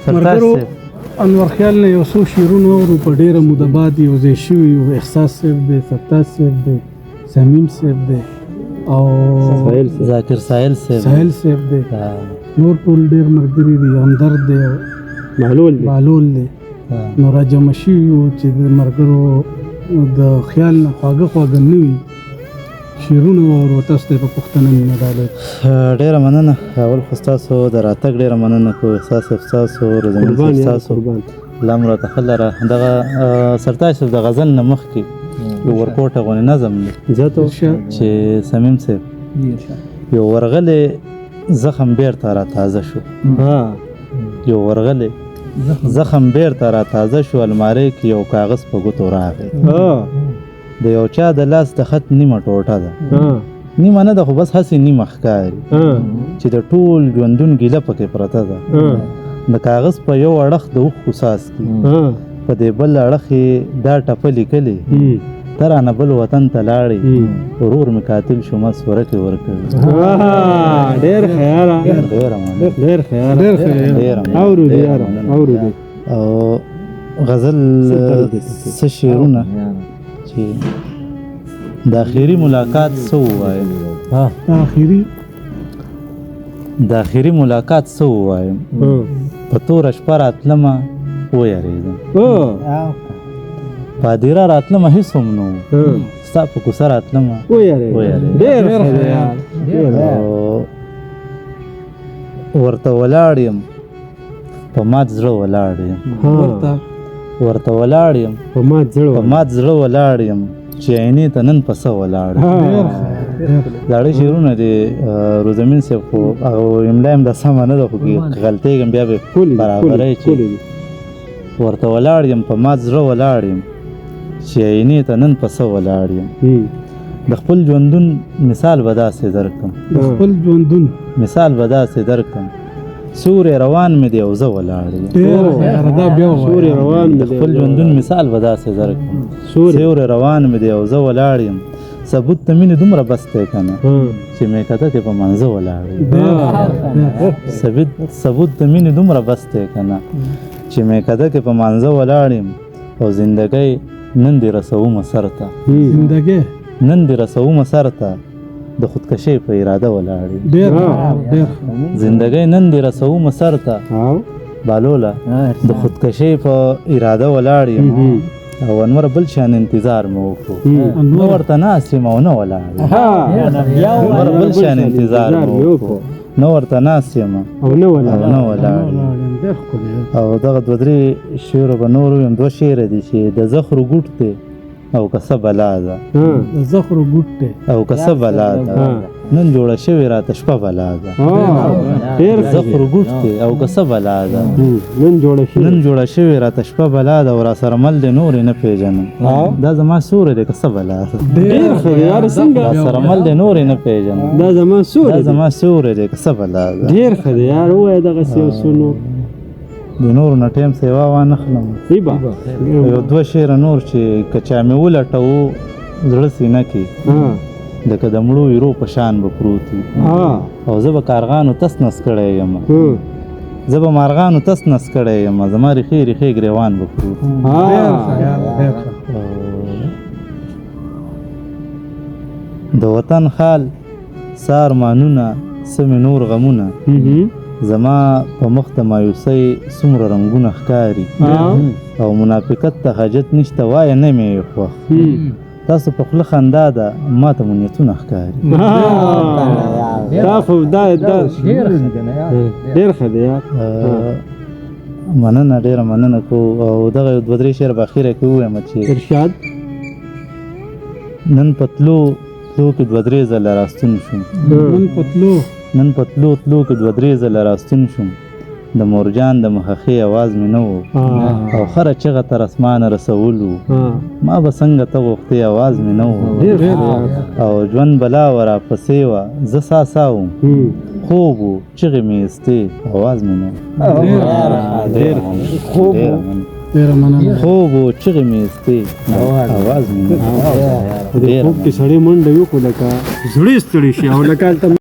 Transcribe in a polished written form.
مرګرو انور خیال نه یو څو شعرونه اورو په ډېره موده بعد یو ځای شوي یو احساس صاحب دی سرتاج صاحب دی سمیم صاحب دی او ذاکر ساحل صاحب دی نور ټول ډېر ملګري دي همدرد دی معلول دی نو راجمع شوي یو چې د ملګرو د خیال نه خواږه نه وي شعرونه واورو تاسو ته په پوښتنه مینه ډالۍ ډېره مننه اول خو ستاسو د راتګ ډېره مننه کوو احساس ستاسو رضامند صاحب ستاسو الله مو راته ښه لره دغه سرتاج صاحب د غزل نه مخکې یو ورکوټه غونې نظم دی چې سمیم صاحب یو ورغلی زخم بیرته را تازه شو یو ورغلی زخم بیرته را تازه شو المارۍ کې یو کاغذ په ګوتو راغی د یو چا د لاس د خط نیمه ټوټه ده نیمه نه ده خو بس هسې نیمه ښکاري چې د ټول ژوندون ګیله پکې پرته ده د کاغذ په یو اړخ د اوښکو څاڅکي په دې بل اړخ یې دا ټپه لیکلې ته رانه بل وطن ته لاړې ورور مې قاتل شو ما سورکې ورکوي ډېر خیاله او غزل څه شعرونه چې د آخري ملاقات څه ووایم د آخري ملاقات څه ووایم په توره شپه راتلمه ویرېدم په هدیره راتلمه هېڅ هم نه و ستا په کوڅه راتلمه ورته ولاړ یم په مات زړه ولاړ یم ورته ولاړ یم په مات زړه ولاړ یم چې عینې ته نن په څه ولاړ زاړه شعرونه دي روزمین صاحب خو املا هم د سمه نه ده خو غلطېږم بیا به برابرۍ چې ورته ولاړ یم په مات زړه ولاړ یم چې عینې ته نن په څه ولاړ یم د خپل ژوندون مثال به داسې درکړم سورې روان مې دی او زه ولاړ یم د خپل ژوندون مثال به داسې درکړم سورې روان مې دی او زه ولاړ یم ثبوت د مینې دومره بس دی که نه چې میکده کې په منځه ولاړ یم ثبوت د مینې دومره بس دی که نه چې میکده کې په منځه ولاړ یم او زندګۍ نن دې رسومه سر ته د خودکشۍ په اراده ولاړ یم زندګۍ نن دې رسومه سر ته بالوله د خودکشۍ په اراده ولاړ یم او انور بل شان انتظار مې وکړو نه ورته ناست یم او نه ولاړ انور بل شان انتظار مې وکړو نه ورته ناست یم او نه ولاړ او دغه دوه درې شعرو به نور ویم دوه شعره دي چې د زخرو ګوټ دی او که څه بلا ده او که څه بلا ده نن جوړه شوې راته شپه بلا ده زخرو ګوټ دی او که څه بلا ده نن جوړه شوې راته شپه بلا ده او را سره مل دی نور یې نه پېژنم دا زما سوری دی که څه بلا ده را سره مل دی نور یې نه پېژنم دا زما سوری دی که څه بلا ده ډېر ښه دی یار ووایه دغسې یو څه نور د نورو نه ټیم سیوا وانخلم یو دوه شعره نور چې که چا مې ولټوو زړه سینه کې لکه د مړو ایرو په شان به پروت وي او زه به کارغانو تس نس کړی یم زه به مارغانو تس نس کړی یم زما ریښې ګریوان به پروت د وطن حال سه ارمانونه څه مې نور غمونه زما په مخ د مایوسۍ څومره رنګونه ښکاري او منافقت ته حاجت نشته وایه نه مې خوښ تاسو په خوله خندا ده ما ته مو نیتونه ښکاري دا خو ډېر ښه دی مننه ډېره مننه کوو او دغه یو دوه درې شعر په اخره کې ووایم چې ارشاد نن په تلو کې دوه درې ځله راستون شوم نن په تلو کې دوه درې ځله راستون شوم د مورجان د مخخې اواز مې نه و او خره چغه تر اسمانه رسولو ما به څنګه ته غوښتې اواز مې نه و او ژوند بلا و راپسې وه زه سا وم خوب و چغې مې ایستې اواز مې نه خوب و چغې مې ایستې اواز مې نه په دې خوب کې سړی منډه وکړو لکه زړه ستړی شي او لکه هلته